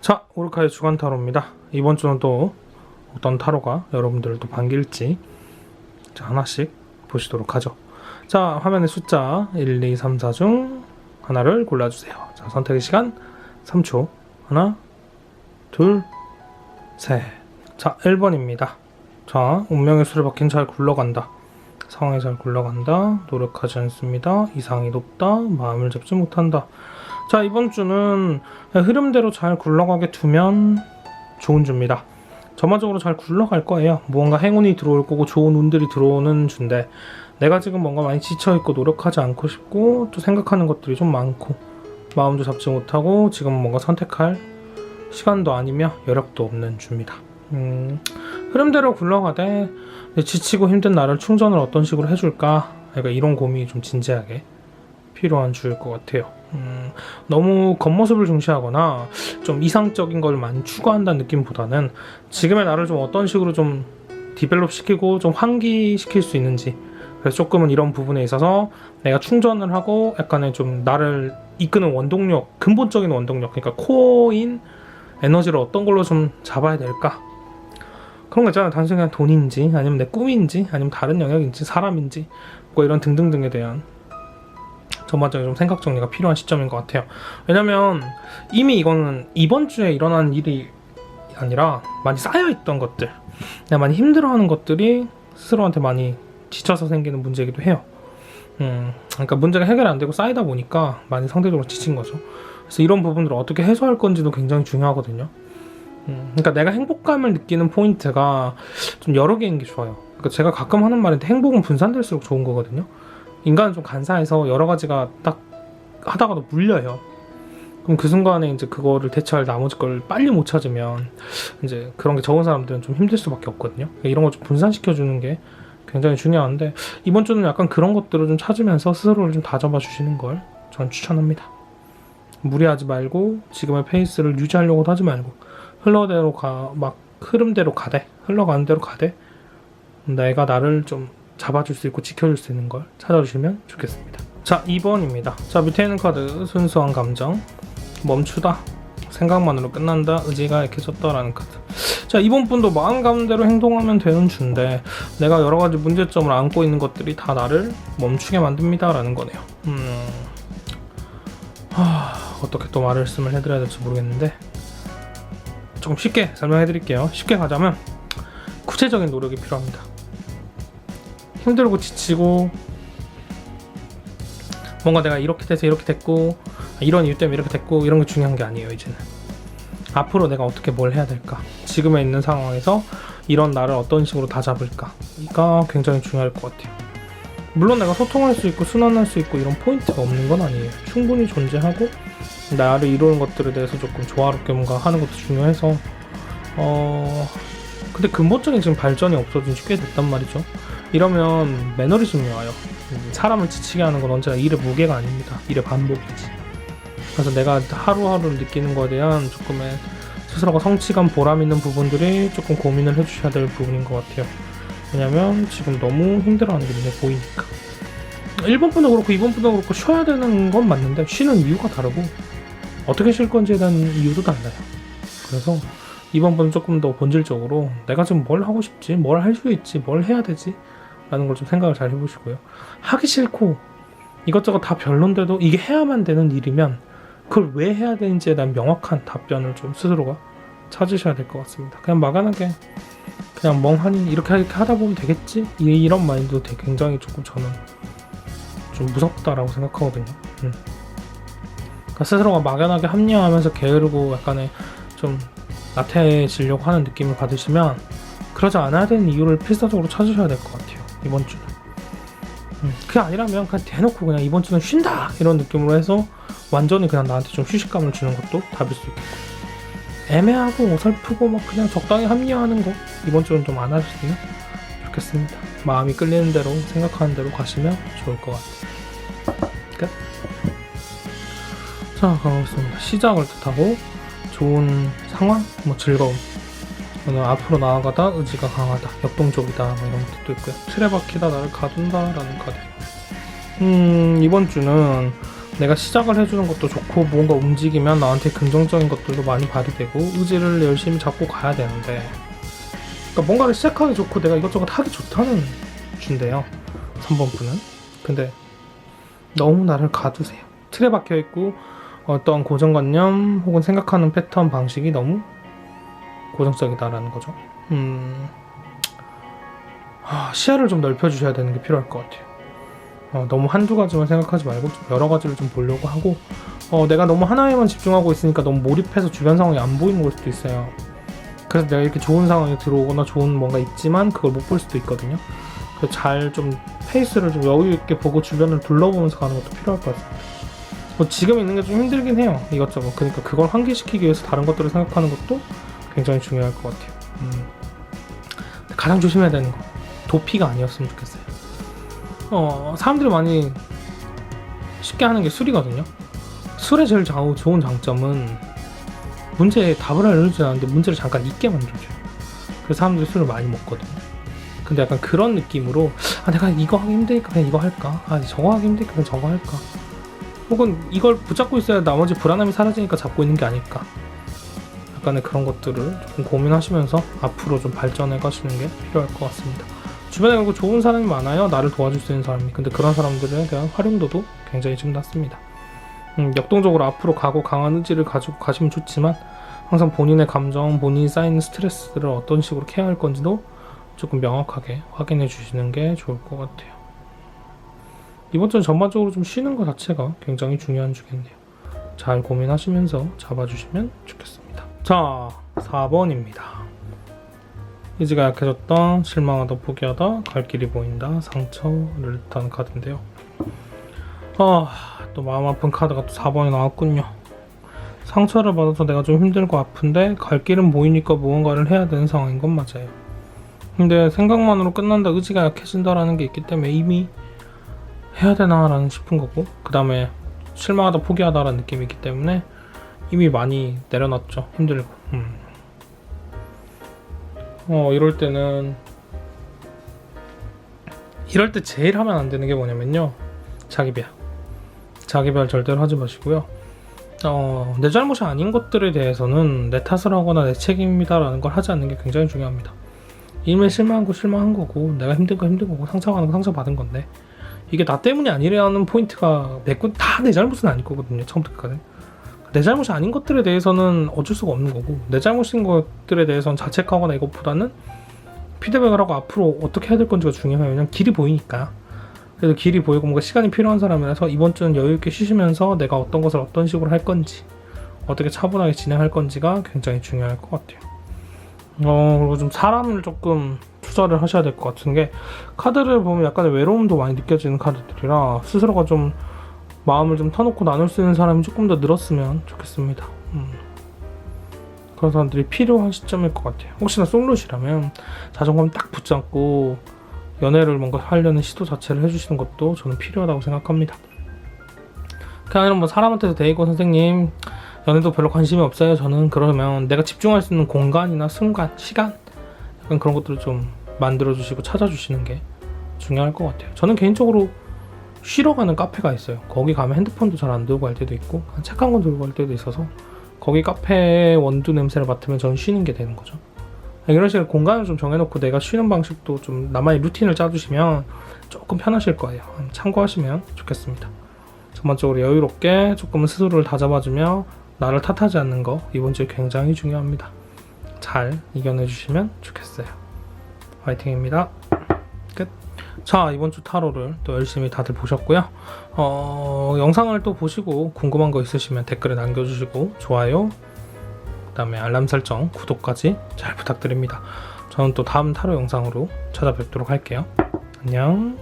자, 오르카의 주간 타로입니다. 이번 주는 또 어떤 타로가 여러분들을 또 반길지 자, 하나씩 보시도록 하죠. 자, 화면에 숫자 1, 2, 3, 4 중 하나를 골라주세요. 자, 선택의 시간 3초. 하나, 둘, 셋. 자, 1번입니다. 자, 운명의 수레바퀴는 잘 굴러간다. 상황이 잘 굴러간다. 노력하지 않습니다. 이상이 높다. 마음을 잡지 못한다. 자, 이번 주는 흐름대로 잘 굴러가게 두면 좋은 주입니다. 전반적으로 잘 굴러갈 거예요. 무언가 행운이 들어올 거고 좋은 운들이 들어오는 주인데, 내가 지금 뭔가 많이 지쳐있고 노력하지 않고 싶고 또 생각하는 것들이 좀 많고 마음도 잡지 못하고 지금 뭔가 선택할 시간도 아니며 여력도 없는 주입니다. 흐름대로 굴러가되 지치고 힘든 나를 충전을 어떤 식으로 해줄까, 그러니까 이런 고민이 좀 진지하게 필요한 주일 것 같아요. 너무 겉모습을 중시하거나 좀 이상적인 걸 많이 추구한다는 느낌보다는 지금의 나를 좀 어떤 식으로 좀 디벨롭 시키고 좀 환기시킬 수 있는지, 그래서 조금은 이런 부분에 있어서 내가 충전을 하고 약간의 좀 나를 이끄는 원동력, 근본적인 원동력, 그러니까 코어인 에너지를 어떤 걸로 좀 잡아야 될까, 그런 거 있잖아요. 단순히 그냥 돈인지 아니면 내 꿈인지 아니면 다른 영역인지 사람인지 뭐 이런 등등등에 대한 전반적인 좀 생각 정리가 필요한 시점인 것 같아요. 왜냐면 이미 이거는 이번 주에 일어난 일이 아니라 많이 쌓여있던 것들, 내가 많이 힘들어하는 것들이 스스로한테 많이 지쳐서 생기는 문제이기도 해요. 그러니까 문제가 해결이 안 되고 쌓이다 보니까 많이 상대적으로 지친 거죠. 그래서 이런 부분들을 어떻게 해소할 건지도 굉장히 중요하거든요. 그러니까 내가 행복감을 느끼는 포인트가 좀 여러 개인 게 좋아요. 그러니까 제가 가끔 하는 말인데, 행복은 분산될수록 좋은 거거든요. 인간은 좀 간사해서 여러 가지가 딱 하다가도 물려요. 그럼 그 순간에 이제 그거를 대처할 나머지 걸 빨리 못 찾으면 이제 그런 게 적은 사람들은 좀 힘들 수밖에 없거든요. 그러니까 이런 거 좀 분산시켜 주는 게 굉장히 중요한데, 이번 주는 약간 그런 것들을 좀 찾으면서 스스로를 좀 다져봐 주시는 걸 전 추천합니다. 무리하지 말고 지금의 페이스를 유지하려고도 하지 말고 흘러대로 막 흐름대로 가되, 흘러가는 대로 가되 내가 나를 좀 잡아줄 수 있고 지켜줄 수 있는 걸 찾아주시면 좋겠습니다. 자, 2번입니다. 자, 밑에 있는 카드 순수한 감정, 멈추다, 생각만으로 끝난다, 의지가 약해졌다 라는 카드. 자, 이번 분도 마음 가는 대로 행동하면 되는 주인데, 내가 여러 가지 문제점을 안고 있는 것들이 다 나를 멈추게 만듭니다 라는 거네요. 어떻게 또 말씀을 해드려야 될지 모르겠는데 조금 쉽게 설명해 드릴게요. 쉽게 가자면 구체적인 노력이 필요합니다. 힘들고 지치고 뭔가 내가 이렇게 돼서 이렇게 됐고 이런 이유 때문에 이렇게 됐고 이런 게 중요한 게 아니에요. 이제는 앞으로 내가 어떻게 뭘 해야 될까, 지금에 있는 상황에서 이런 나를 어떤 식으로 다잡을까, 이가 굉장히 중요할 것 같아요. 물론 내가 소통할 수 있고 순환할 수 있고 이런 포인트가 없는 건 아니에요. 충분히 존재하고 나를 이루는 것들에 대해서 조금 조화롭게 뭔가 하는 것도 중요해서 근데 근본적인 지금 발전이 없어진 지 꽤 됐단 말이죠. 이러면 매너리즘이 와요. 사람을 지치게 하는 건 언제나 일의 무게가 아닙니다. 일의 반복이지. 그래서 내가 하루하루 느끼는 거에 대한 조금의 스스로가 성취감, 보람 있는 부분들이 조금 고민을 해주셔야 될 부분인 것 같아요. 왜냐면 지금 너무 힘들어하는 게 눈에 보이니까. 1번 분도 그렇고 2번 분도 그렇고 쉬어야 되는 건 맞는데 쉬는 이유가 다르고 어떻게 쉴 건지에 대한 이유도 달라요. 그래서 이번 분은 조금 더 본질적으로 내가 지금 뭘 하고 싶지, 뭘 할 수 있지, 뭘 해야 되지 라는 걸 좀 생각을 잘 해보시고요. 하기 싫고 이것저것 다 별론데도 이게 해야만 되는 일이면 그걸 왜 해야 되는지에 대한 명확한 답변을 좀 스스로가 찾으셔야 될 것 같습니다. 그냥 막연하게 그냥 멍하니 이렇게 하다 보면 되겠지, 이런 마인드도 되게 굉장히 조금 저는 좀 무섭다라고 생각하거든요. 그러니까 스스로가 막연하게 합리화하면서 게으르고 약간의 좀 나태해지려고 하는 느낌을 받으시면 그러지 않아야 되는 이유를 필사적으로 찾으셔야 될 것 같아요. 이번 주는 그게 아니라면 그냥 대놓고 그냥 이번 주는 쉰다 이런 느낌으로 해서 완전히 그냥 나한테 좀 휴식감을 주는 것도 답일 수 있겠고, 애매하고 어설프고 막 그냥 적당히 합리화하는 거 이번 주는 좀 안 하셨으면 좋겠습니다. 마음이 끌리는 대로 생각하는 대로 가시면 좋을 것 같아요. 끝. 자, 가보겠습니다. 시작을 뜻하고 좋은 상황, 뭐 즐거움, 앞으로 나아가다, 의지가 강하다, 역동적이다, 뭐 이런 뜻도 있고요. 틀에 박히다, 나를 가둔다 라는 카드. 이번 주는 내가 시작을 해주는 것도 좋고 뭔가 움직이면 나한테 긍정적인 것들도 많이 발휘되고 의지를 열심히 잡고 가야 되는데, 그러니까 뭔가를 시작하기 좋고 내가 이것저것 하기 좋다는 주인데요, 3번 분은. 근데 너무 나를 가두세요. 틀에 박혀있고 어떠한 고정관념 혹은 생각하는 패턴 방식이 너무 고정적이다라는 거죠. 시야를 좀 넓혀주셔야 되는 게 필요할 것 같아요. 너무 한두 가지만 생각하지 말고 좀 여러 가지를 좀 보려고 하고, 내가 너무 하나에만 집중하고 있으니까 너무 몰입해서 주변 상황이 안 보이는 걸 수도 있어요. 그래서 내가 이렇게 좋은 상황이 들어오거나 좋은 뭔가 있지만 그걸 못 볼 수도 있거든요. 그래서 잘 좀 페이스를 좀 여유 있게 보고 주변을 둘러보면서 가는 것도 필요할 것 같습니다. 지금 있는 게 좀 힘들긴 해요, 이것저것. 그러니까 그걸 환기시키기 위해서 다른 것들을 생각하는 것도 굉장히 중요할 것 같아요. 가장 조심해야 되는 거, 도피가 아니었으면 좋겠어요. 사람들이 많이 쉽게 하는 게 술이거든요. 술의 제일 좋은 장점은 문제에 답을 알려주지 않는데 문제를 잠깐 잊게 만들어줘요. 그래서 사람들이 술을 많이 먹거든요. 근데 약간 그런 느낌으로 내가 이거 하기 힘드니까 그냥 이거 할까? 저거 하기 힘드니까 그냥 저거 할까? 혹은 이걸 붙잡고 있어야 나머지 불안함이 사라지니까 잡고 있는 게 아닐까? 약간의 그런 것들을 조금 고민하시면서 앞으로 좀 발전해 가시는 게 필요할 것 같습니다. 주변에 결국 좋은 사람이 많아요. 나를 도와줄 수 있는 사람이. 근데 그런 사람들에 대한 활용도도 굉장히 좀 낮습니다. 역동적으로 앞으로 가고 강한 의지를 가지고 가시면 좋지만 항상 본인의 감정, 본인이 쌓이는 스트레스를 어떤 식으로 케어할 건지도 조금 명확하게 확인해 주시는 게 좋을 것 같아요. 이번 주는 전반적으로 좀 쉬는 것 자체가 굉장히 중요한 주겠네요. 잘 고민하시면서 잡아주시면 좋겠습니다. 자, 4번입니다. 의지가 약해졌다, 실망하다, 포기하다, 갈 길이 보인다, 상처를 뜻하는 카드인데요. 또 마음 아픈 카드가 또 4번이 나왔군요. 상처를 받아서 내가 좀 힘들고 아픈데 갈 길은 보이니까 무언가를 해야 되는 상황인 건 맞아요. 근데 생각만으로 끝난다, 의지가 약해진다라는 게 있기 때문에 이미 해야 되나 라는 싶은 거고, 그 다음에 실망하다, 포기하다 라는 느낌이 있기 때문에 이미 많이 내려놨죠. 힘들고. 이럴 때 제일 하면 안 되는 게 뭐냐면요, 자기비하. 자기비하 절대로 하지 마시고요. 내 잘못이 아닌 것들에 대해서는 내 탓을 하거나 내 책임이다 라는 걸 하지 않는 게 굉장히 중요합니다. 이미 실망한 거 실망한 거고, 내가 힘든 거 힘든 거고, 상처받은 거 상처받은 건데, 이게 나 때문이 아니라는 포인트가 다 내 잘못은 아닐 거거든요, 처음부터 끝까지. 내 잘못이 아닌 것들에 대해서는 어쩔 수가 없는 거고, 내 잘못인 것들에 대해서는 자책하거나 이것보다는 피드백을 하고 앞으로 어떻게 해야 될 건지가 중요해요. 왜냐면 길이 보이니까. 그래서 길이 보이고 뭔가 시간이 필요한 사람이라서 이번 주는 여유있게 쉬시면서 내가 어떤 것을 어떤 식으로 할 건지, 어떻게 차분하게 진행할 건지가 굉장히 중요할 것 같아요. 그리고 좀 사람을 조금 투자를 하셔야 될 것 같은 게, 카드를 보면 약간의 외로움도 많이 느껴지는 카드들이라 스스로가 좀 마음을 좀 터놓고 나눌 수 있는 사람이 조금 더 늘었으면 좋겠습니다. 그런 사람들이 필요한 시점일 것 같아요. 혹시나 솔로시라면 자존감 딱 붙잡고 연애를 뭔가 하려는 시도 자체를 해주시는 것도 저는 필요하다고 생각합니다. 그냥 뭐 사람한테서 데이고 선생님 연애도 별로 관심이 없어요 저는, 그러면 내가 집중할 수 있는 공간이나 순간, 시간, 약간 그런 것들을 좀 만들어주시고 찾아주시는 게 중요할 것 같아요. 저는 개인적으로 쉬러 가는 카페가 있어요. 거기 가면 핸드폰도 잘 안 들고 갈 때도 있고 책 한 권 들고 갈 때도 있어서 거기 카페의 원두 냄새를 맡으면 저는 쉬는 게 되는 거죠. 이런 식으로 공간을 좀 정해놓고 내가 쉬는 방식도 좀 나만의 루틴을 짜주시면 조금 편하실 거예요. 참고하시면 좋겠습니다. 전반적으로 여유롭게 조금 스스로를 다잡아주며 나를 탓하지 않는 거 이번 주에 굉장히 중요합니다. 잘 이겨내주시면 좋겠어요. 화이팅입니다. 끝. 자, 이번 주 타로를 또 열심히 다들 보셨고요. 영상을 또 보시고 궁금한 거 있으시면 댓글에 남겨주시고 좋아요, 그 다음에 알람 설정, 구독까지 잘 부탁드립니다. 저는 또 다음 타로 영상으로 찾아뵙도록 할게요. 안녕.